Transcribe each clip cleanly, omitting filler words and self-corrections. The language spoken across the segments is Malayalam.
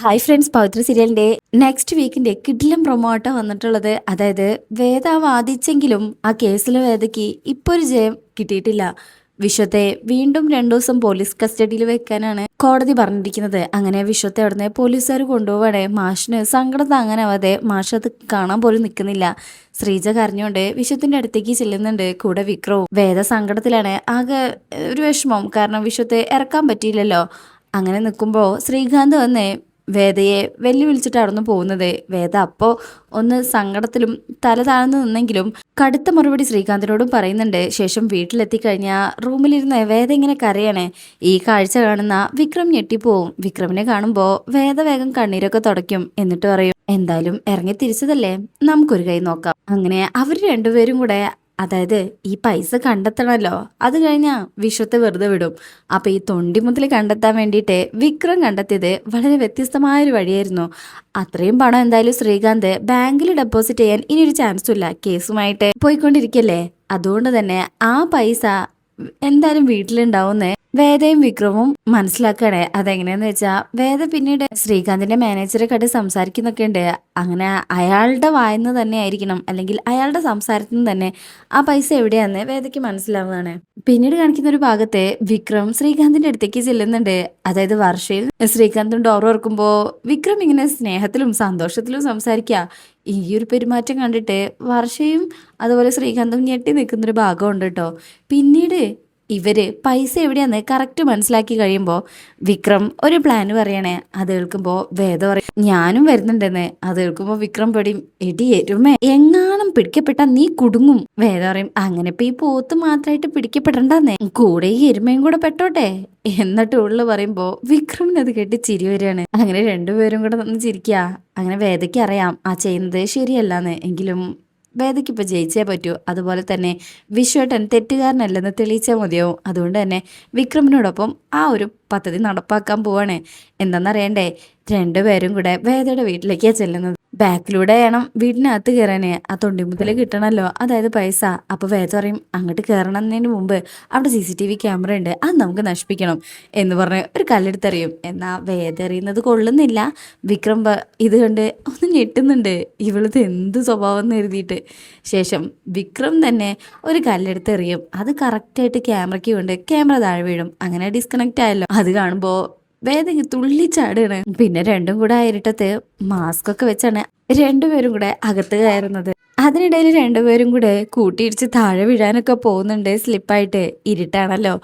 ഹായ് ഫ്രണ്ട്സ്, പവിത്ര സീരിയലിന്റെ നെക്സ്റ്റ് വീക്കിന്റെ കിഡിലും പ്രൊമോട്ടോ വന്നിട്ടുള്ളത്. അതായത് വേദ വാദിച്ചെങ്കിലും ആ കേസിലെ വേദയ്ക്ക് ഇപ്പോൾ ഒരു ജയം കിട്ടിയിട്ടില്ല. വിശ്വത്തെ വീണ്ടും 2 ദിവസം പോലീസ് കസ്റ്റഡിയിൽ വെക്കാനാണ് കോടതി പറഞ്ഞിരിക്കുന്നത്. അങ്ങനെ വിശ്വത്തെ അവിടുന്ന് പോലീസുകാർ കൊണ്ടുപോവാണേ. മാഷിന് സങ്കടം താങ്ങാനാവാതെ മാഷ് അത് കാണാൻ പോലും നിൽക്കുന്നില്ല. ശ്രീജ കരഞ്ഞുകൊണ്ട് വിശ്വത്തിന്റെ അടുത്തേക്ക് ചെല്ലുന്നുണ്ട്. കൂടെ വിക്രവും. വേദ സങ്കടത്തിലാണ്, ആകെ ഒരു വിഷമം. കാരണം വിശ്വത്തെ ഇറക്കാൻ പറ്റിയില്ലല്ലോ. അങ്ങനെ നിൽക്കുമ്പോൾ ശ്രീകാന്ത് വന്ന് വേദയെ വെല്ലുവിളിച്ചിട്ടായിരുന്നു പോകുന്നത്. വേദ അപ്പോൾ ഒന്ന് സങ്കടത്തിലും തല താഴ്ന്നു നിന്നെങ്കിലും കടുത്ത മറുപടി ശ്രീകാന്തിനോടും പറയുന്നുണ്ട്. ശേഷം വീട്ടിലെത്തിക്കഴിഞ്ഞാൽ റൂമിലിരുന്ന് വേദ ഇങ്ങനെ കരയാണ്. ഈ കാഴ്ച കാണുന്ന വിക്രം ഞെട്ടിപ്പോവും. വിക്രമിനെ കാണുമ്പോൾ വേദ വേഗം കണ്ണീരൊക്കെ തുടയ്ക്കും. എന്നിട്ട് പറയും, എന്തായാലും ഇറങ്ങി തിരിച്ചതല്ലേ, നമുക്കൊരു കൈ നോക്കാം. അങ്ങനെ അവർ രണ്ടുപേരും കൂടെ, അതായത് ഈ പൈസ കണ്ടെത്തണമല്ലോ, അത് കഴിഞ്ഞാൽ വിശ്വത്തെ വെറുതെ വിടും. അപ്പോൾ ഈ തൊണ്ടിമുതൽ കണ്ടെത്താൻ വേണ്ടിയിട്ട് വിക്രം കണ്ടെത്തിയത് വളരെ വ്യത്യസ്തമായൊരു വഴിയായിരുന്നു. അത്രയും പണം എന്തായാലും ശ്രീകാന്ത് ബാങ്കിൽ ഡെപ്പോസിറ്റ് ചെയ്യാൻ ഇനിയൊരു ചാൻസും ഇല്ല. കേസുമായിട്ട് പോയിക്കൊണ്ടിരിക്കല്ലേ. അതുകൊണ്ട് തന്നെ ആ പൈസ എന്തായാലും വീട്ടിലുണ്ടാവുന്നേ വേദയും വിക്രമും മനസ്സിലാക്കണേ. അതെങ്ങനെയാന്ന് വെച്ചാൽ വേദ പിന്നീട് ശ്രീകാന്തിന്റെ മാനേജറെ കണ്ട് സംസാരിക്കുന്നൊക്കെ ഉണ്ട്. അങ്ങനെ അയാളുടെ വായന്ന് തന്നെ ആയിരിക്കണം, അല്ലെങ്കിൽ അയാളുടെ സംസാരത്തിൽ നിന്ന് തന്നെ ആ പൈസ എവിടെയാന്ന് വേദയ്ക്ക് മനസ്സിലാവുന്നതാണ്. പിന്നീട് കാണിക്കുന്ന ഒരു ഭാഗത്തെ വിക്രം ശ്രീകാന്തിന്റെ അടുത്തേക്ക് ചെല്ലുന്നുണ്ട്. അതായത് വർഷയിൽ ശ്രീകാന്തും ഡോർ ഓർക്കുമ്പോ വിക്രം ഇങ്ങനെ സ്നേഹത്തിലും സന്തോഷത്തിലും സംസാരിക്കുക. ഈ ഒരു പെരുമാറ്റം കണ്ടിട്ട് വർഷയും അതുപോലെ ശ്രീകാന്തും ഞെട്ടി നിൽക്കുന്നൊരു ഭാഗമുണ്ട് കേട്ടോ. പിന്നീട് ഇവര് പൈസ എവിടെയാന്ന് കറക്റ്റ് മനസ്സിലാക്കി കഴിയുമ്പോൾ വിക്രം ഒരു പ്ലാൻ പറയണേ. അത് കേൾക്കുമ്പോൾ വേദ പറയും, ഞാനും വരുന്നുണ്ടെന്ന്. അത് കേൾക്കുമ്പോൾ വിക്രം പെടിയും, എടി എരുമേ, എങ്ങാനും പിടിക്കപ്പെട്ടാ നീ കുടുങ്ങും. വേദ പറയും, അങ്ങനെ ഇപ്പൊ ഈ പോത്ത് മാത്രമായിട്ട് പിടിക്കപ്പെടണ്ടെന്നേ, കൂടെ ഈ എരുമയും കൂടെ പെട്ടോട്ടെ. എന്നിട്ട് ഉള്ളു പറയുമ്പോ വിക്രമിന് അത് കേട്ട് ചിരി വരികയാണ്. അങ്ങനെ രണ്ടുപേരും കൂടെ നിന്ന് ചിരിക്കുക. അങ്ങനെ വേദയ്ക്ക് അറിയാം ആ ചെയ്യുന്നത് ശരിയല്ലാന്ന്. എങ്കിലും വേദയ്ക്ക് ഇപ്പോൾ ജയിച്ചേ പറ്റൂ. അതുപോലെ തന്നെ വിശ്വേട്ടൻ തെറ്റുകാരനല്ലെന്ന് തെളിയിച്ചാൽ മതിയാവും. അതുകൊണ്ട് തന്നെ വിക്രമിനോടൊപ്പം ആ ഒരു പദ്ധതി നടപ്പാക്കാൻ പോവാണ്. എന്താണെന്നറിയണ്ടേ, രണ്ടുപേരും കൂടെ വേദയുടെ വീട്ടിലേക്കാണ് ചെല്ലുന്നത്. ബാക്കിലൂടെ വേണം വീടിനകത്ത് കയറാന്. ആ തൊണ്ടിമുതൽ കിട്ടണമല്ലോ, അതായത് പൈസ. അപ്പോൾ വേദ പറയും, അങ്ങോട്ട് കയറണതിന് മുമ്പ് അവിടെ CCTV ക്യാമറ ഉണ്ട്, അത് നമുക്ക് നശിപ്പിക്കണം എന്ന് പറഞ്ഞ് ഒരു കല്ലെടുത്തെറിയും. എന്നാൽ വേദ എറിയുന്നത് കൊള്ളുന്നില്ല. വിക്രം ഇത് കണ്ട് ഒന്ന് ഞെട്ടുന്നുണ്ട്, ഇവളത് എന്ത് സ്വഭാവം എന്ന് എഴുതിയിട്ട്. ശേഷം വിക്രം തന്നെ ഒരു കല്ലെടുത്തെറിയും. അത് കറക്റ്റായിട്ട് ക്യാമറയ്ക്ക് കൊണ്ട് ക്യാമറ താഴെ വീഴും. അങ്ങനെ ഡിസ്കണക്റ്റ് ആയല്ലോ. അത് കാണുമ്പോൾ വേദ തുള്ളിച്ചാടാണ്. പിന്നെ രണ്ടും കൂടെ ഇരുട്ടത്ത് മാസ്ക് ഒക്കെ വെച്ചാണ് രണ്ടുപേരും കൂടെ അകത്ത് കയറുന്നത്. അതിനിടയിൽ രണ്ടുപേരും കൂടെ കൂട്ടിയിടിച്ച് താഴെ വീഴാനൊക്കെ പോകുന്നുണ്ട്, സ്ലിപ്പായിട്ട്. ഇരുട്ടാണല്ലോ.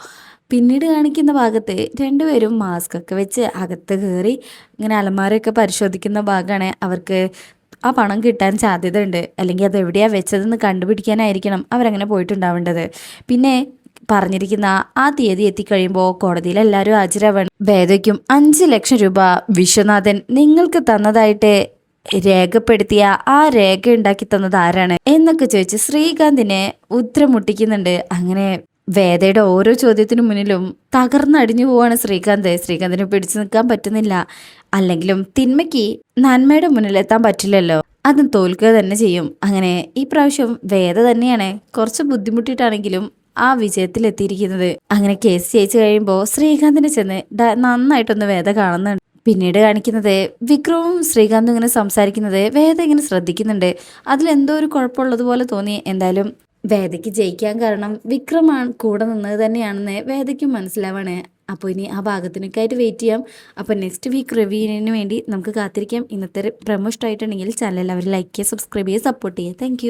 പിന്നീട് കാണിക്കുന്ന ഭാഗത്ത് രണ്ടുപേരും മാസ്ക് ഒക്കെ വെച്ച് അകത്ത് കയറി ഇങ്ങനെ അലമാരയൊക്കെ പരിശോധിക്കുന്ന ഭാഗമാണ്. അവർക്ക് ആ പണം കിട്ടാൻ സാധ്യത ഉണ്ട്, അല്ലെങ്കിൽ അത് എവിടെയാണ് വെച്ചതെന്ന് കണ്ടുപിടിക്കാനായിരിക്കണം അവരങ്ങനെ പോയിട്ടുണ്ടാവേണ്ടത്. പിന്നെ പറഞ്ഞിരിക്കുന്ന ആ തീയതി എത്തിക്കഴിയുമ്പോൾ കോടതിയിൽ എല്ലാവരും ഹാജരാവണം. വേദയ്ക്കും 5 ലക്ഷം രൂപ വിശ്വനാഥൻ നിങ്ങൾക്ക് തന്നതായിട്ട് രേഖപ്പെടുത്തിയ ആ രേഖ ഉണ്ടാക്കി തന്നത് ആരാണ് എന്നൊക്കെ ചോദിച്ച് ശ്രീകാന്തിനെ ഉത്തരം മുട്ടിക്കുന്നുണ്ട്. അങ്ങനെ വേദയുടെ ഓരോ ചോദ്യത്തിനു മുന്നിലും തകർന്നടിഞ്ഞു പോവാണ് ശ്രീകാന്ത്. ശ്രീകാന്തിന് പിടിച്ചു നിൽക്കാൻ പറ്റുന്നില്ല. അല്ലെങ്കിലും തിന്മയ്ക്ക് നന്മയുടെ മുന്നിലെത്താൻ പറ്റില്ലല്ലോ, അതും തോൽക്കുക തന്നെ ചെയ്യും. അങ്ങനെ ഈ പ്രാവശ്യം വേദ തന്നെയാണ് കുറച്ച് ബുദ്ധിമുട്ടിയിട്ടാണെങ്കിലും ആ വിജയത്തിലെത്തിയിരിക്കുന്നത്. അങ്ങനെ കേസ് ജയിച്ചു കഴിയുമ്പോൾ ശ്രീകാന്തിനെ ചെന്ന് നന്നായിട്ടൊന്ന് വേദ കാണുന്നുണ്ട്. പിന്നീട് കാണിക്കുന്നത് വിക്രവും ശ്രീകാന്തും ഇങ്ങനെ സംസാരിക്കുന്നത് വേദ ഇങ്ങനെ ശ്രദ്ധിക്കുന്നുണ്ട്. അതിലെന്തോ ഒരു കുഴപ്പമുള്ളതുപോലെ തോന്നി. എന്തായാലും വേദയ്ക്ക് ജയിക്കാൻ കാരണം വിക്രമാണ് കൂടെ നിന്നത് തന്നെയാണെന്ന് വേദയ്ക്കും മനസ്സിലാവാണ്. അപ്പോൾ ഇനി ആ ഭാഗത്തിനൊക്കെ ആയിട്ട് വെയിറ്റ് ചെയ്യാം. അപ്പോൾ നെക്സ്റ്റ് വീക്ക് റിവ്യൂവിന് വേണ്ടി നമുക്ക് കാത്തിരിക്കാം. ഇന്നത്തെ പ്രമോ ഇഷ്ടമായിട്ടുണ്ടെങ്കിൽ ചാനൽ അവർ ലൈക്ക് ചെയ്യുക, സബ്സ്ക്രൈബ് ചെയ്യുക, സപ്പോർട്ട് ചെയ്യുക. താങ്ക്